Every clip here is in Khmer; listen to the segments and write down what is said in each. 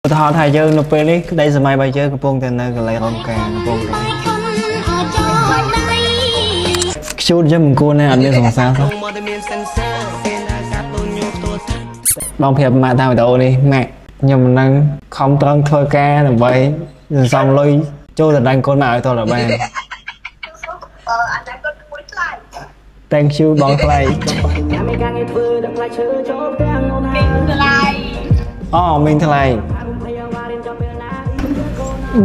ថតថាយើងនៅពេលនេះក្តីសម័យរបស់យើងកំពុងតែនៅកន្លែងរោងការកំពុងតែខ្ជូតយើងមិនគួរណាអត់មានសង្សារសោះបងប្រាប់ម៉ាក់ថាវីដេអូនេះម៉ាក់ខ្ញុំនឹងខំប្រឹងធ្វើការដើម្បីសន្សំលុយចូលទៅដាញ់កូនម៉ាក់ឲ្យតដល់បានអាចារ្យកូនមួយថ្លៃ Thank you បងថ្លៃអូមីងថ្លៃ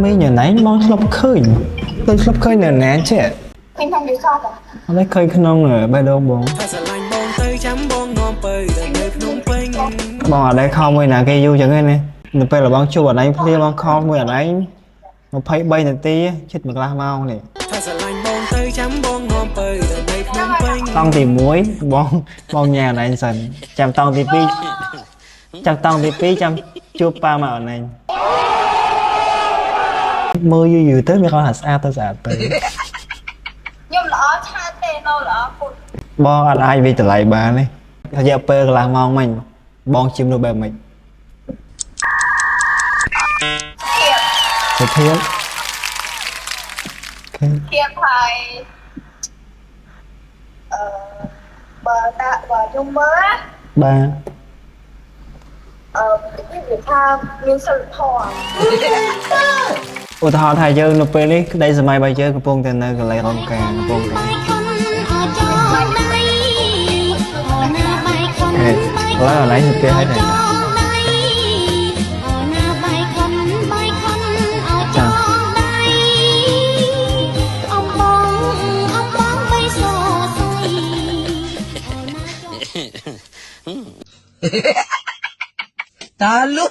មីងញ៉ាំណៃបងឆ្លប់ឃើញទៅឆ្លប់ឃើញនៅណាចេះមីងក្នុងរីសតអត់ឃើញក្នុងបេះដូងបងបងអត់ដែរខំមួយណាគេយូរចឹងទេណានៅពេលបងជួបអត់ឯងភ្លាបងខំមួយអត់ឯង23នាទីជិត1កន្លះម៉ោងនេះតង់ទី1បងញ៉ាំអត់ឯងសិនចាំតង់ទី2ចាំតង់ទី2ចាំជួបប៉ាមកអត់ឯងមើលយូរទៅវាគាត់ស្អាតទៅស្អាតទៅខ្ញុំល្អឆាទេនៅល្អពុតបងអត់អាចវិតម្លៃបានទេរយៈពេលកន្លះម៉ោងមិញបងជិមនោះបែបម៉េចធៀបធៀបហើយបើខ្ញុំមើលបាទវាថាមានសិលធម៌ឧទាហរណ៍ថាយើងនៅពេលនេះក្តីសម័យរបស់យើងកំពុងតែនៅកន្លែងរោងការកំពុងតែឥឡូវអនឡាញទៅគេឲ្យដែរចាតាលុ